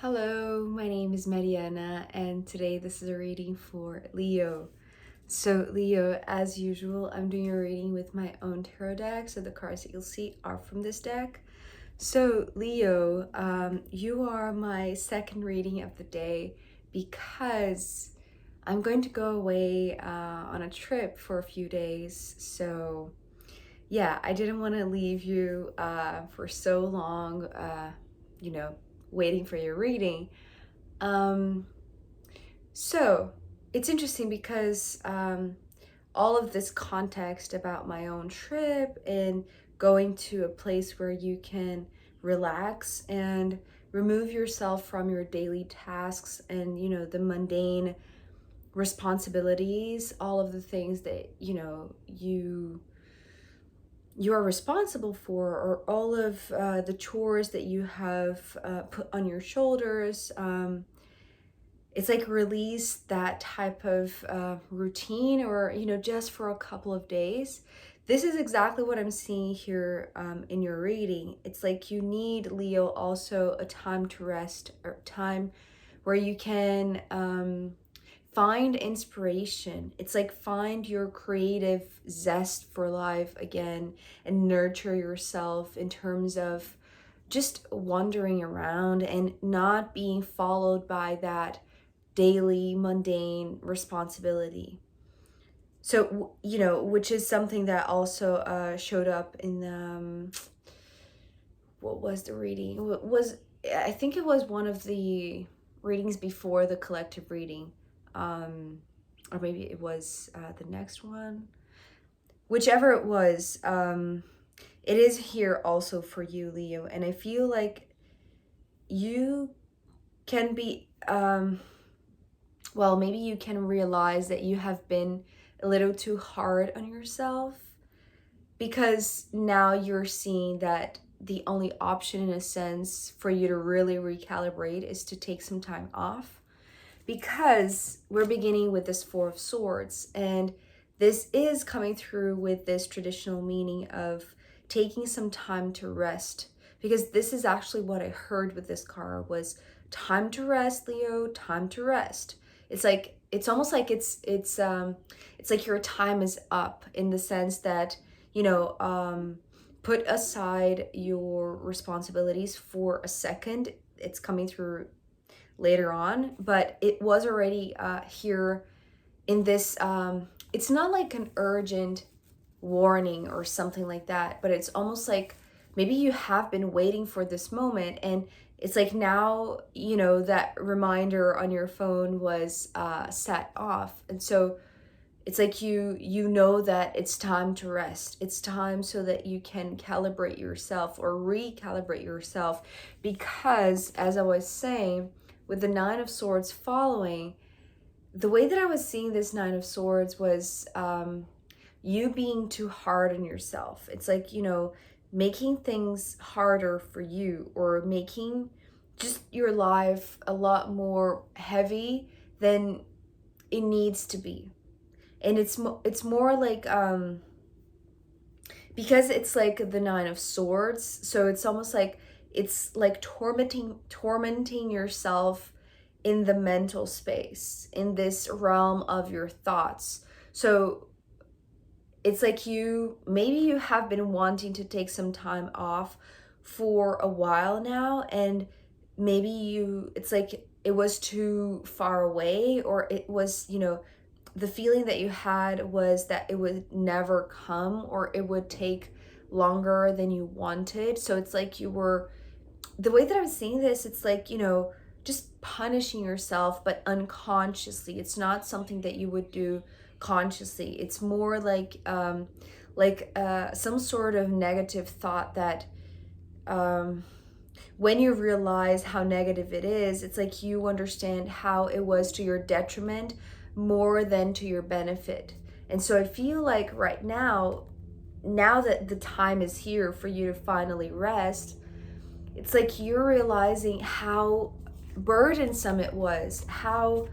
Hello, my name is Mariana, and today this is a reading for Leo. So, Leo, as usual, I'm doing a reading with my own tarot deck, so the cards that you'll see are from this deck. So, Leo, you are my second reading of the day because I'm going to go away on a trip for a few days. So, yeah, I didn't want to leave you for so long, waiting for your reading. Um, so it's interesting because all of this context about my own trip and going to a place where you can relax and remove yourself from your daily tasks and, the mundane responsibilities, all of the things that, you are responsible for, or all of the chores that you have put on your shoulders. It's like release that type of routine, or just for a couple of days. This is exactly what I'm seeing here in your reading. It's like you need, Leo, also a time to rest, or time where you can find inspiration. It's like find your creative zest for life again and nurture yourself in terms of just wandering around and not being followed by that daily mundane responsibility. So, which is something that also showed up in what was the reading? I think it was one of the readings before the collective reading, or maybe it was the next one. Whichever it was, it is here also for you, Leo, and I feel like you can be maybe you can realize that you have been a little too hard on yourself, because now you're seeing that the only option, in a sense, for you to really recalibrate is to take some time off, because we're beginning with this Four of Swords, and this is coming through with this traditional meaning of taking some time to rest, because this is actually what I heard with this card was time to rest, Leo, time to rest. It's almost like it's like your time is up, in the sense that put aside your responsibilities for a second. It's coming through later on, but it was already here in this. It's not like an urgent warning or something like that, but it's almost like maybe you have been waiting for this moment, and it's like now that reminder on your phone was set off, and so it's like you know that it's time to rest. It's time so that you can calibrate yourself or recalibrate yourself, because as I was saying, with the Nine of Swords following, the way that I was seeing this Nine of Swords was you being too hard on yourself. It's like, making things harder for you, or making just your life a lot more heavy than it needs to be. And it's more like because it's like the Nine of Swords, so it's almost like it's like tormenting yourself in the mental space, in this realm of your thoughts. So it's like maybe you have been wanting to take some time off for a while now, and maybe it's like it was too far away, or it was, the feeling that you had was that it would never come, or it would take longer than you wanted. So it's like the way that I was seeing this, it's like, just punishing yourself, but unconsciously. It's not something that you would do consciously. It's more like some sort of negative thought that when you realize how negative it is, it's like you understand how it was to your detriment more than to your benefit. And so I feel like right now that the time is here for you to finally rest, it's like you're realizing how burdensome it was, how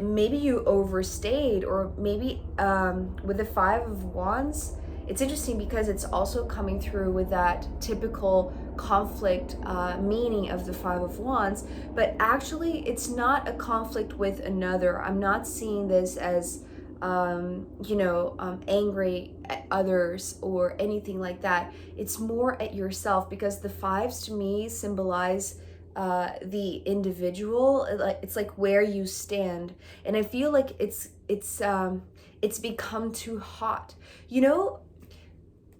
maybe you overstayed, or maybe with the Five of Wands, it's interesting because it's also coming through with that typical conflict meaning of the Five of Wands, but actually it's not a conflict with another. I'm not seeing this as angry at others or anything like that. It's more at yourself, because the fives to me symbolize the individual. It's like where you stand, and I feel like it's become too hot.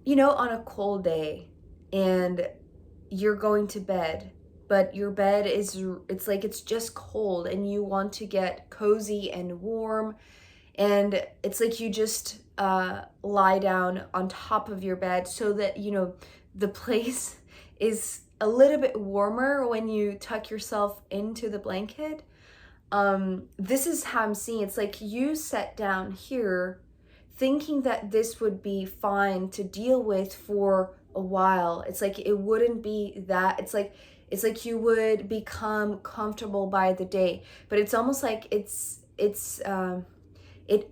On a cold day, and you're going to bed, but your bed it's like it's just cold, and you want to get cozy and warm, and it's like you just lie down on top of your bed so that the place is a little bit warmer when you tuck yourself into the blanket. This is how I'm seeing. It's like you sat down here thinking that this would be fine to deal with for a while. It's like it wouldn't be that. It's like you would become comfortable by the day, but it's almost like it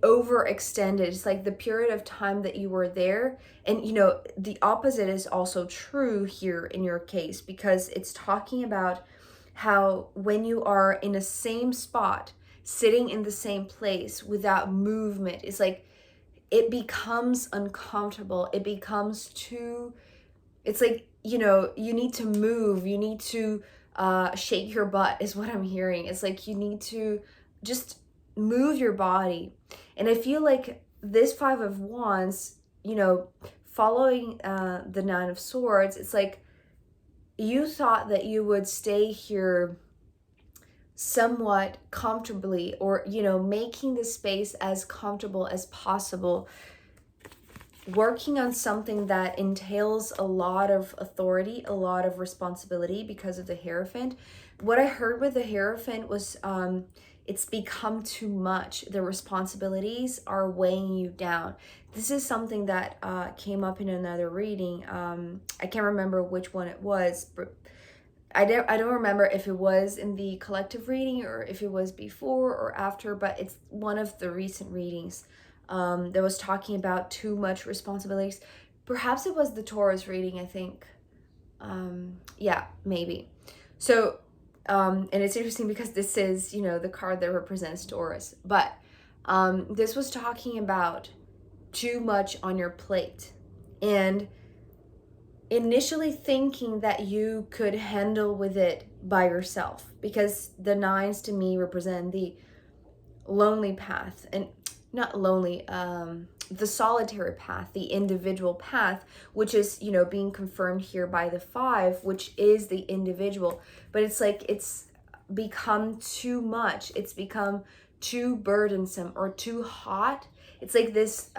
overextended. It's like the period of time that you were there. And the opposite is also true here in your case, because it's talking about how when you are in the same spot, sitting in the same place without movement, it's like it becomes uncomfortable. It becomes too, it's like, you need to move. You need to shake your butt is what I'm hearing. It's like you need to just move your body. And I feel like this Five of Wands, following the Nine of Swords, it's like you thought that you would stay here somewhat comfortably, or making the space as comfortable as possible, working on something that entails a lot of authority, a lot of responsibility because of the Hierophant. What I heard with the Hierophant was it's become too much. The responsibilities are weighing you down. This is something that came up in another reading. I can't remember which one it was, but I don't remember if it was in the collective reading or if it was before or after, but it's one of the recent readings that was talking about too much responsibilities. Perhaps it was the Taurus reading, I think. Yeah, maybe. So, and it's interesting because this is, the card that represents Taurus. But this was talking about too much on your plate. And initially thinking that you could handle with it by yourself, because the nines to me represent the lonely path, and not lonely, the solitary path, the individual path, which is being confirmed here by the five, which is the individual. But it's like it's become too much. It's become too burdensome or too hot. It's like this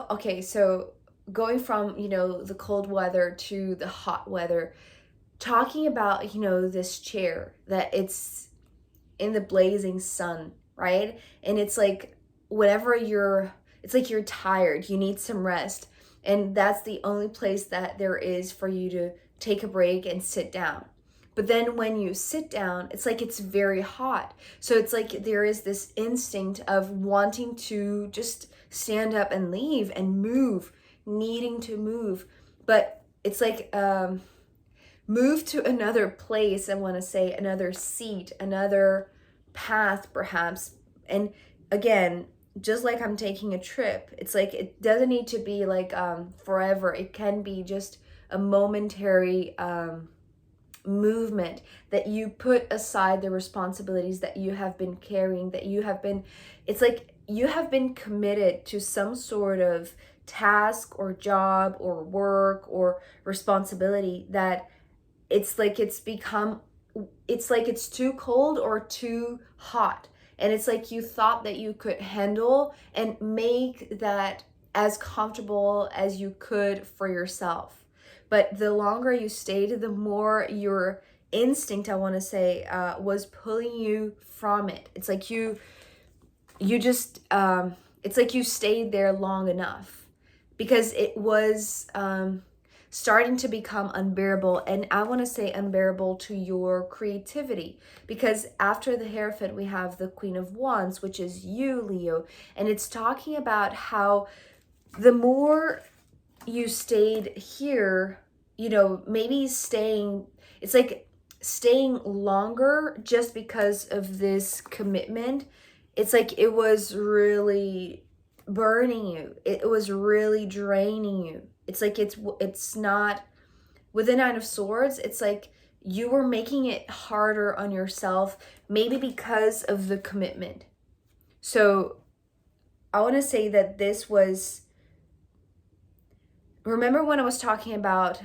okay, so going from the cold weather to the hot weather, talking about this chair that it's in the blazing sun, right? And it's like it's like you're tired, you need some rest, and that's the only place that there is for you to take a break and sit down. But then when you sit down, it's like it's very hot. So it's like there is this instinct of wanting to just stand up and leave and move, needing to move. But it's like move to another place, I want to say, another seat, another path perhaps. And again, just like I'm taking a trip, it's like it doesn't need to be like forever. It can be just a momentary movement, that you put aside the responsibilities that you have been carrying, it's like you have been committed to some sort of task or job or work or responsibility, that it's like it's too cold or too hot. And it's like you thought that you could handle and make that as comfortable as you could for yourself. But the longer you stayed, the more your instinct, I want to say, was pulling you from it. It's like you just, it's like you stayed there long enough, because it was starting to become unbearable. And I want to say unbearable to your creativity, because after the Hierophant, we have the Queen of Wands, which is you, Leo. And it's talking about how the more you stayed here, you know, maybe staying, it's like staying longer just because of this commitment. It's like it was really burning you. It was really draining you. It's like it's not, with the Nine of Swords, it's like you were making it harder on yourself, maybe because of the commitment. So I want to say that this was, remember when I was talking about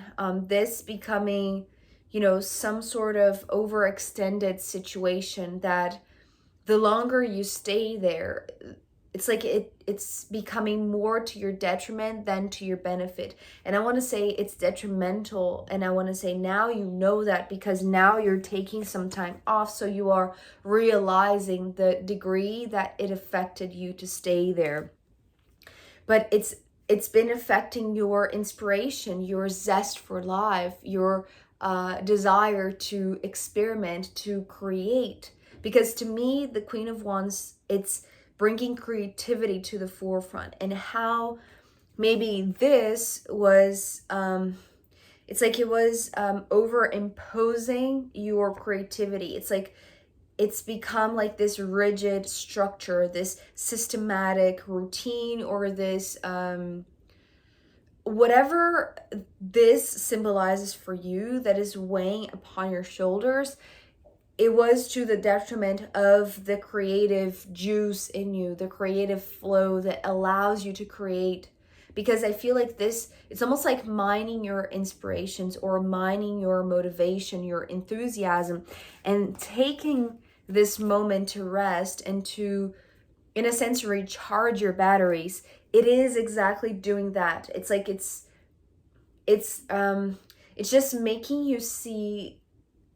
this becoming, you know, some sort of overextended situation, that the longer you stay there, it's like it's becoming more to your detriment than to your benefit. And I want to say it's detrimental, and I want to say now you know that, because now you're taking some time off, so you are realizing the degree that it affected you to stay there. But it's been affecting your inspiration, your zest for life, your desire to experiment, to create. Because to me, the Queen of Wands, it's bringing creativity to the forefront. And how maybe this was, it's like it was over imposing your creativity. It's like it's become like this rigid structure, this systematic routine, or this whatever this symbolizes for you that is weighing upon your shoulders. It was to the detriment of the creative juice in you, the creative flow that allows you to create. Because I feel like this, it's almost like mining your inspirations or mining your motivation, your enthusiasm, and taking this moment to rest and to, in a sense, recharge your batteries. It is exactly doing that. It's like it's just making you see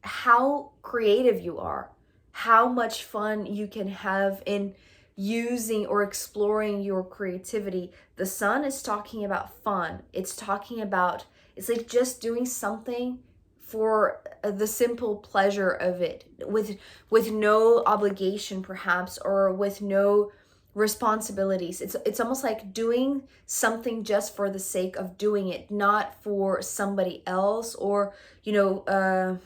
how creative you are, how much fun you can have in using or exploring your creativity. The sun is talking about fun. It's talking about, it's like just doing something for the simple pleasure of it, with no obligation perhaps, or with no responsibilities. It's almost like doing something just for the sake of doing it, not for somebody else, or you know,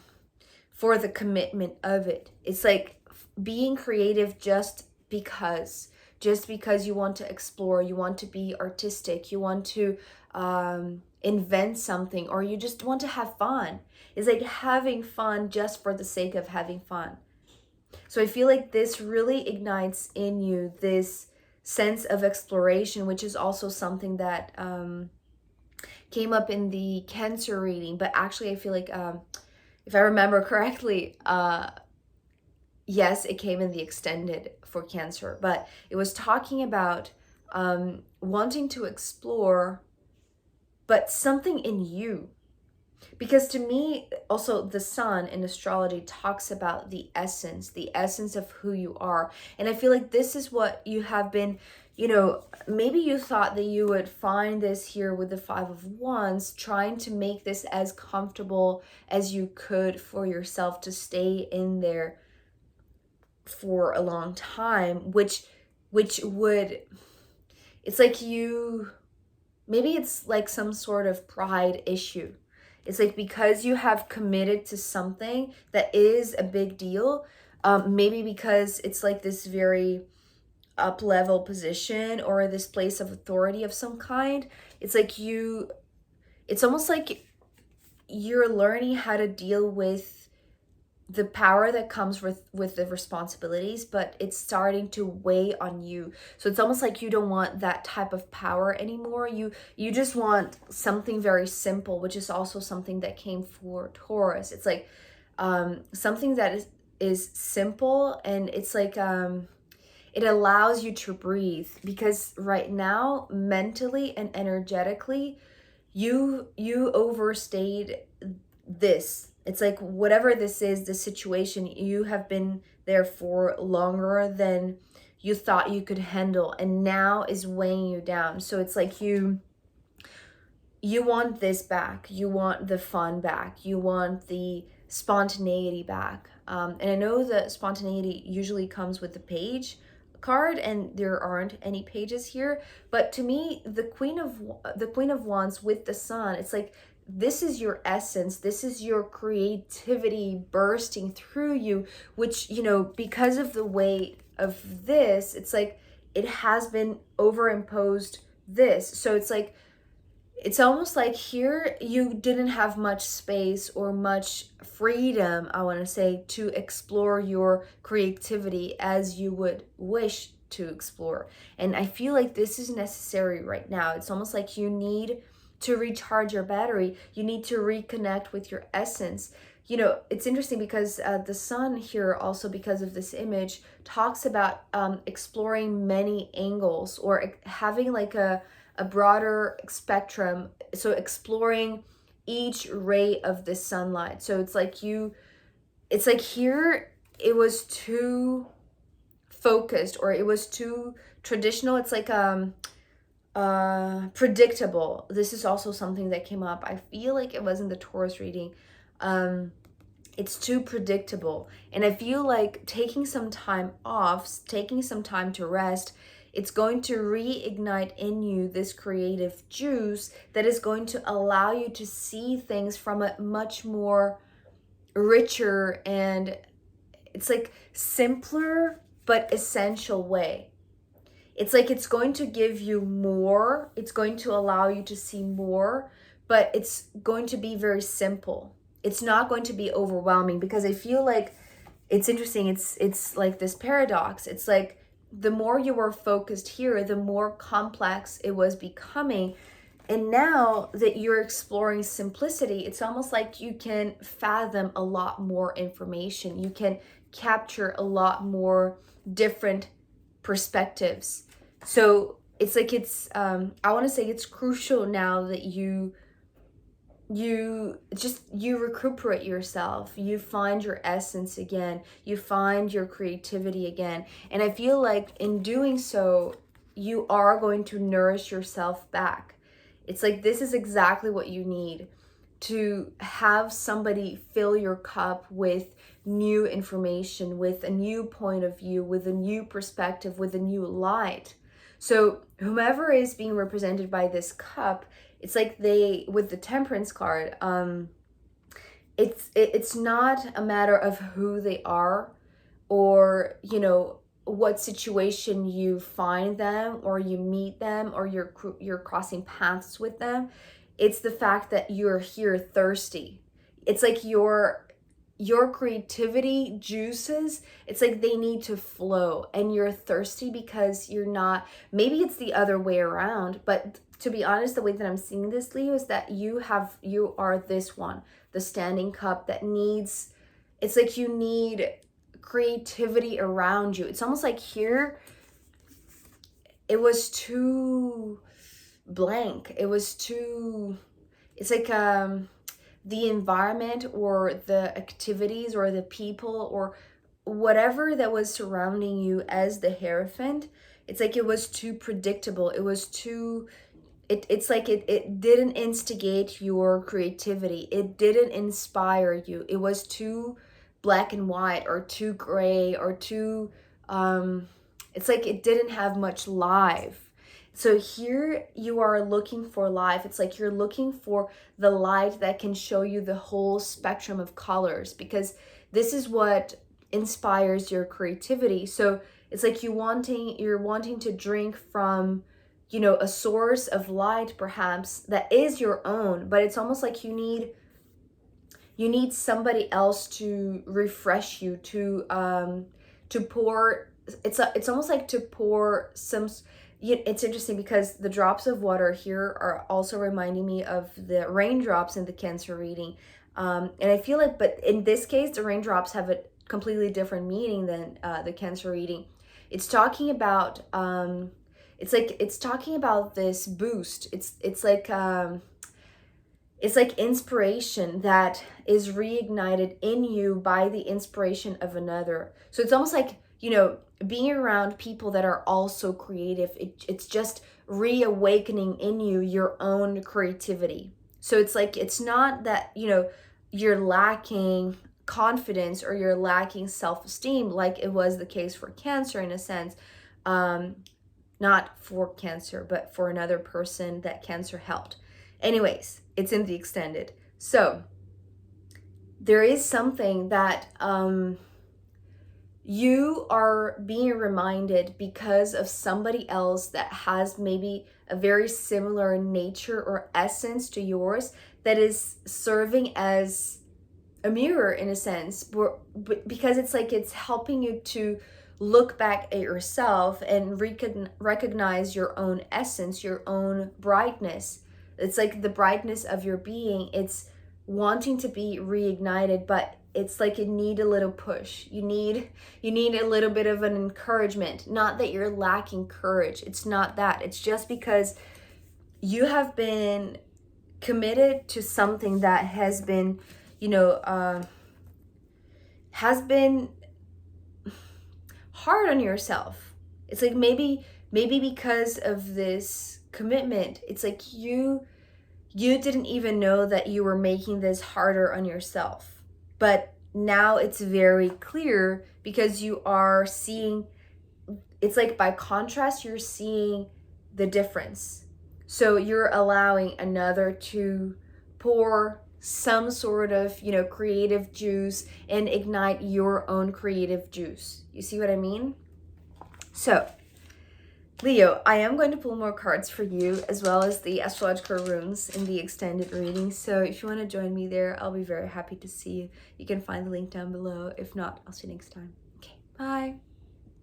for the commitment of it. It's like being creative just because you want to explore, you want to be artistic, you want to invent something, or you just want to have fun. It's like having fun just for the sake of having fun. So I feel like this really ignites in you this sense of exploration, which is also something that came up in the Cancer reading. But actually, I feel like if I remember correctly, yes, it came in the extended for Cancer, but it was talking about wanting to explore, but something in you. Because to me, also the sun in astrology talks about the essence of who you are. And I feel like this is what you have been, you know, maybe you thought that you would find this here with the Five of Wands, trying to make this as comfortable as you could for yourself to stay in there for a long time, which would, it's like you, maybe it's like some sort of pride issue. It's like because you have committed to something that is a big deal, maybe because it's like this very up level position or this place of authority of some kind. It's like you, it's almost like you're learning how to deal with the power that comes with the responsibilities, but it's starting to weigh on you. So it's almost like you don't want that type of power anymore. You just want something very simple, which is also something that came for Taurus. It's like something that is simple, and it's like it allows you to breathe, because right now mentally and energetically you overstayed this. It's like whatever this is, the situation, you have been there for longer than you thought you could handle, and now is weighing you down. So it's like you want this back, you want the fun back, you want the spontaneity back. And I know that spontaneity usually comes with the Page card, and there aren't any pages here, but to me, the Queen of Wands with the Sun, it's like this is your essence, this is your creativity bursting through you, which, you know, because of the weight of this, it's like it has been overimposed this. So it's like, it's almost like here you didn't have much space or much freedom, I want to say, to explore your creativity as you would wish to explore. And I feel like this is necessary right now. It's almost like you need to recharge your battery. You need to reconnect with your essence. You know, it's interesting because the Sun here, also because of this image, talks about exploring many angles, or having like a broader spectrum, so exploring each ray of the sunlight. So it's like it's like here it was too focused, or it was too traditional. It's like predictable. This is also something that came up, I feel like it was in the Taurus reading. It's too predictable, and I feel like taking some time off, taking some time to rest, it's going to reignite in you this creative juice that is going to allow you to see things from a much more richer, and it's like simpler but essential way. It's like it's going to give you more, it's going to allow you to see more, but it's going to be very simple. It's not going to be overwhelming, because I feel like it's interesting. It's like this paradox. It's like the more you were focused here, the more complex it was becoming. And now that you're exploring simplicity, it's almost like you can fathom a lot more information. You can capture a lot more different perspectives. So it's like I want to say it's crucial now that you recuperate yourself, you find your essence again, you find your creativity again. And I feel like in doing so, you are going to nourish yourself back. It's like this is exactly what you need, to have somebody fill your cup with new information, with a new point of view, with a new perspective, with a new light. So whomever is being represented by this cup, it's like they, with the Temperance card, it's not a matter of who they are, or, you know, what situation you find them, or you meet them, or you're crossing paths with them. It's the fact that you're here thirsty. It's like your creativity juices, it's like they need to flow, and you're thirsty because you're not, maybe it's the other way around, but to be honest, the way that I'm seeing this, Leo, is that you are this one, the standing cup that needs, it's like you need creativity around you. It's almost like here it was too blank. It was too, it's like the environment, or the activities, or the people, or whatever that was surrounding you as the Hierophant, it's like it was too predictable. It was too, it's like it didn't instigate your creativity. It didn't inspire you. It was too black and white, or too gray, or too, it's like it didn't have much life. So here you are looking for life. It's like you're looking for the light that can show you the whole spectrum of colors, because this is what inspires your creativity. So it's like you're wanting to drink from, you know, a source of light perhaps that is your own, but it's almost like you need somebody else to refresh you, to pour. It's almost like to pour some. It's interesting because the drops of water here are also reminding me of the raindrops in the Cancer reading, and I feel like, but in this case, the raindrops have a completely different meaning than the Cancer reading. It's talking about it's talking about this boost. It's like inspiration that is reignited in you by the inspiration of another. So it's almost like, you know, being around people that are also creative, it's just reawakening in you your own creativity. So it's like, it's not that, you know, you're lacking confidence or you're lacking self-esteem like it was the case for Cancer in a sense, Not for Cancer, but for another person that Cancer helped. Anyways, it's in the extended. So there is something that you are being reminded because of somebody else that has maybe a very similar nature or essence to yours, that is serving as a mirror in a sense, because it's like it's helping you to look back at yourself and recognize your own essence, your own brightness. It's like the brightness of your being. It's wanting to be reignited, but it's like you need a little push. You need a little bit of an encouragement. Not that you're lacking courage. It's not that. It's just because you have been committed to something that has been, has been hard on yourself. It's like maybe because of this commitment, it's like you didn't even know that you were making this harder on yourself. But now it's very clear because you are seeing, it's like by contrast, you're seeing the difference. So you're allowing another to pour some sort of, creative juice and ignite your own creative juice. You see what I mean? So, Leo, I am going to pull more cards for you, as well as the astrological runes in the extended reading. So if you want to join me there, I'll be very happy to see you. You can find the link down below. If not, I'll see you next time. Okay, bye.